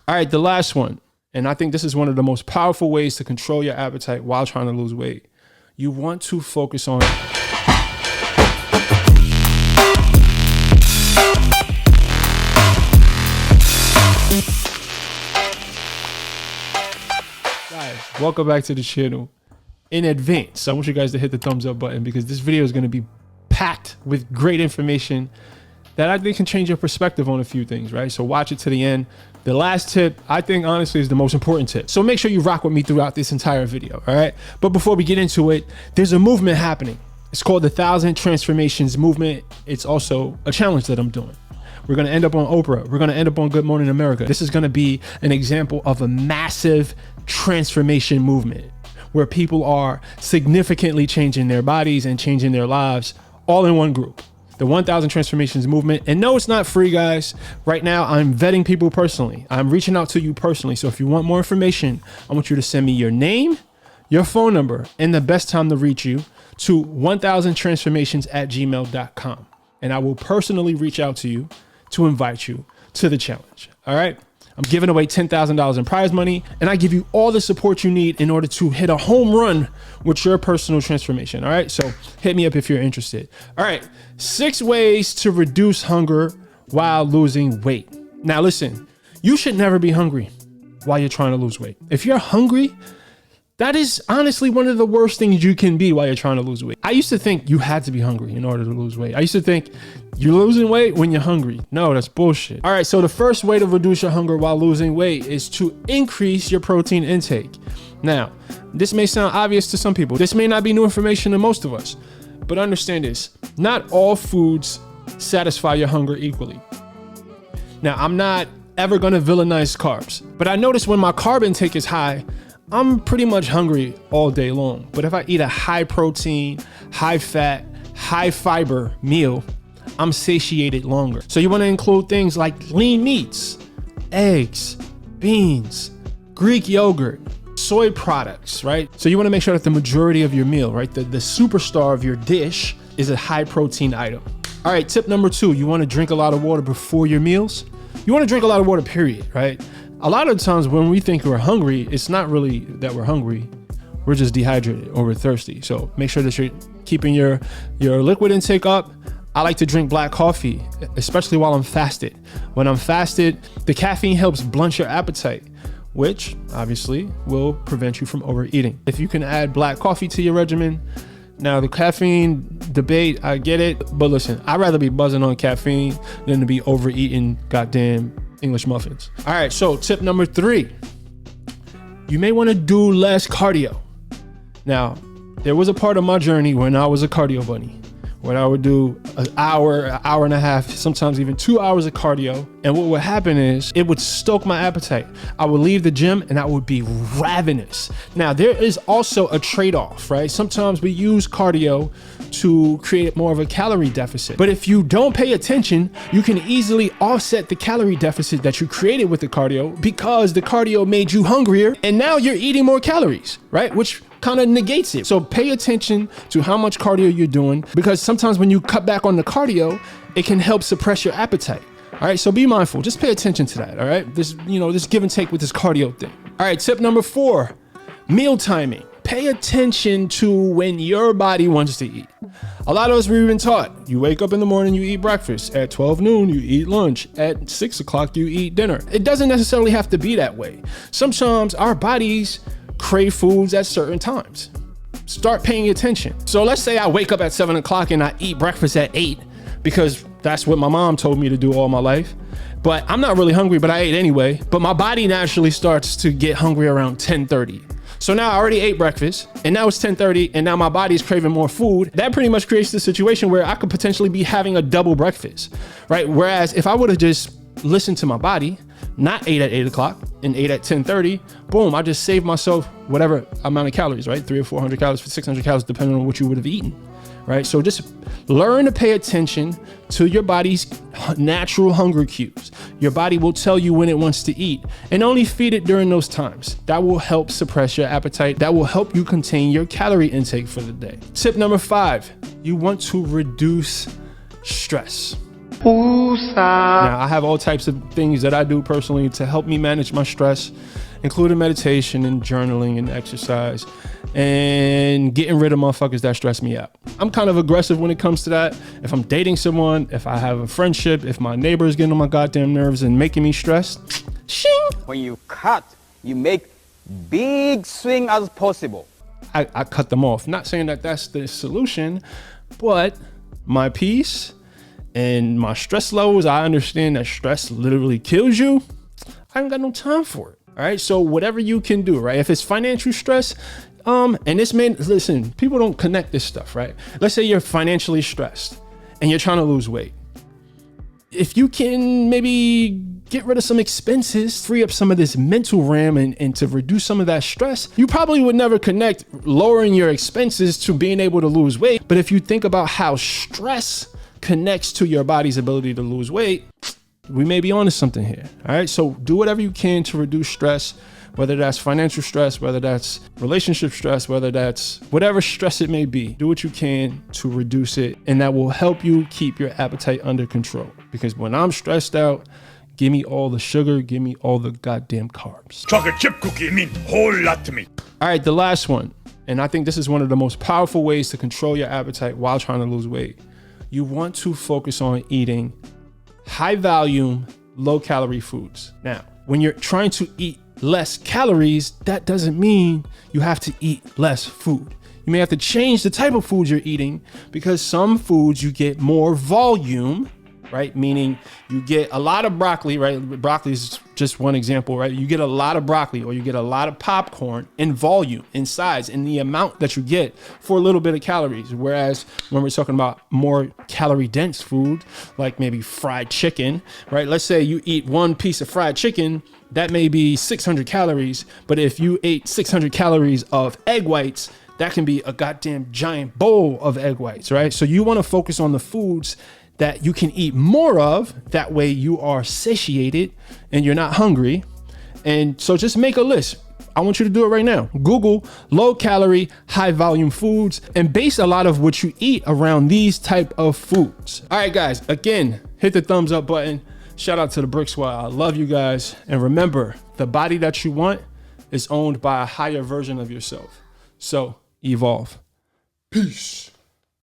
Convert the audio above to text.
All right, the last one. And I think this is one of the most powerful ways to control your appetite while trying to lose weight. You want to focus on guys, welcome back to the channel. In advance, I want you guys to hit the thumbs up button because this video is going to be packed with great information that I think can change your perspective on a few things, right? So watch it to the end. The last tip, I think honestly is the most important tip. So make sure you rock with me throughout this entire video, all right? But before we get into it, there's a movement happening. It's called the 1,000 Transformations Movement. It's also a challenge that I'm doing. We're gonna end up on Oprah. We're gonna end up on Good Morning America. This is gonna be an example of a massive transformation movement where people are significantly changing their bodies and changing their lives all in one group. The 1,000 Transformations Movement. And no, it's not free, guys. Right now, I'm vetting people personally. I'm reaching out to you personally. So if you want more information, I want you to send me your name, your phone number, and the best time to reach you to 1000transformations@gmail.com. And I will personally reach out to you to invite you to the challenge. All right. I'm giving away $10,000 in prize money, and I give you all the support you need in order to hit a home run with your personal transformation. All right. So hit me up if you're interested. All right. 6 ways to reduce hunger while losing weight. Now, listen, you should never be hungry while you're trying to lose weight. If you're hungry, that is honestly one of the worst things you can be while you're trying to lose weight. I used to think you had to be hungry in order to lose weight. I used to think you're losing weight when you're hungry. No, that's bullshit. All right, so the first way to reduce your hunger while losing weight is to increase your protein intake. Now, this may sound obvious to some people. This may not be new information to most of us, but understand this. Not all foods satisfy your hunger equally. Now, I'm not ever gonna villainize carbs, but I notice when my carb intake is high, I'm pretty much hungry all day long. But if I eat a high protein, high fat, high fiber meal, I'm satiated longer. So you want to include things like lean meats, eggs, beans, Greek yogurt, soy products, right? So you want to make sure that the majority of your meal, right? The superstar of your dish is a high protein item. All right, tip number 2, you want to drink a lot of water before your meals. You want to drink a lot of water, period, right? A lot of times when we think we're hungry, it's not really that we're hungry. We're just dehydrated or we're thirsty. So make sure that you're keeping your liquid intake up. I like to drink black coffee, especially while I'm fasted. When I'm fasted, the caffeine helps blunt your appetite, which obviously will prevent you from overeating. If you can add black coffee to your regimen. Now the caffeine debate, I get it, but listen, I'd rather be buzzing on caffeine than to be overeating goddamn English muffins. All right, so tip number 3, you may want to do less cardio. Now, there was a part of my journey when I was a cardio bunny, when I would do an hour and a half, sometimes even 2 hours of cardio. And what would happen is it would stoke my appetite. I would leave the gym and I would be ravenous. Now, there is also a trade-off, right? Sometimes we use cardio to create more of a calorie deficit. But if you don't pay attention, you can easily offset the calorie deficit that you created with the cardio because the cardio made you hungrier and now you're eating more calories, right? Which kind of negates it. So pay attention to how much cardio you're doing because sometimes when you cut back on the cardio, it can help suppress your appetite. All right, so be mindful. Just pay attention to that. All right, this give and take with this cardio thing. All right, tip number 4, meal timing. Pay attention to when your body wants to eat. A lot of us we've been taught, you wake up in the morning, you eat breakfast. At 12 noon, you eat lunch. At 6 o'clock, you eat dinner. It doesn't necessarily have to be that way. Sometimes our bodies crave foods at certain times. Start paying attention. So let's say I wake up at 7 o'clock and I eat breakfast at 8 because that's what my mom told me to do all my life. But I'm not really hungry, but I ate anyway. But my body naturally starts to get hungry around 10:30. So now I already ate breakfast and now it's 10:30 and now my body is craving more food. That pretty much creates the situation where I could potentially be having a double breakfast, right? Whereas if I would have just listened to my body, not ate at 8 o'clock and ate at 10:30, boom, I just saved myself whatever amount of calories, right? 300 or 400 calories, 600 calories, depending on what you would have eaten, right? So just learn to pay attention to your body's natural hunger cues. Your body will tell you when it wants to eat and only feed it during those times. That will help suppress your appetite. That will help you contain your calorie intake for the day. Tip number 5, you want to reduce stress. Now, I have all types of things that I do personally to help me manage my stress, including meditation and journaling and exercise and getting rid of motherfuckers that stress me out. I'm kind of aggressive when it comes to that. If I'm dating someone, if I have a friendship, if my neighbor is getting on my goddamn nerves and making me stressed, shing. When you cut, you make big swing as possible. I cut them off. Not saying that that's the solution, but my peace and my stress levels, I understand that stress literally kills you. I ain't got no time for it. All right. So whatever you can do, right? If it's financial stress, and this listen, people don't connect this stuff, right? Let's say you're financially stressed and you're trying to lose weight. If you can maybe get rid of some expenses, free up some of this mental RAM and to reduce some of that stress, you probably would never connect lowering your expenses to being able to lose weight. But if you think about how stress connects to your body's ability to lose weight, we may be onto something here. All right. So do whatever you can to reduce stress, whether that's financial stress, whether that's relationship stress, whether that's whatever stress it may be. Do what you can to reduce it, and that will help you keep your appetite under control. Because when I'm stressed out, give me all the sugar, give me all the goddamn carbs. Chocolate chip cookie mean whole lot to me. All right, the last one, and I think this is one of the most powerful ways to control your appetite while trying to lose weight. You want to focus on eating high volume, low calorie foods. Now, when you're trying to eat less calories, that doesn't mean you have to eat less food. You may have to change the type of food you're eating, because some foods you get more volume, right? Meaning you get a lot of broccoli, right? Broccoli is just one example, right? You get a lot of broccoli or you get a lot of popcorn in volume, in size, in the amount that you get for a little bit of calories. Whereas when we're talking about more calorie dense food, like maybe fried chicken, right? Let's say you eat one piece of fried chicken, that may be 600 calories. But if you ate 600 calories of egg whites, that can be a goddamn giant bowl of egg whites, right? So you want to focus on the foods that you can eat more of. That way you are satiated and you're not hungry. And so just make a list. I want you to do it right now. Google low calorie, high volume foods and base a lot of what you eat around these type of foods. All right, guys, again, hit the thumbs up button. Shout out to the Brix Squad. I love you guys. And remember, the body that you want is owned by a higher version of yourself. So evolve. Peace.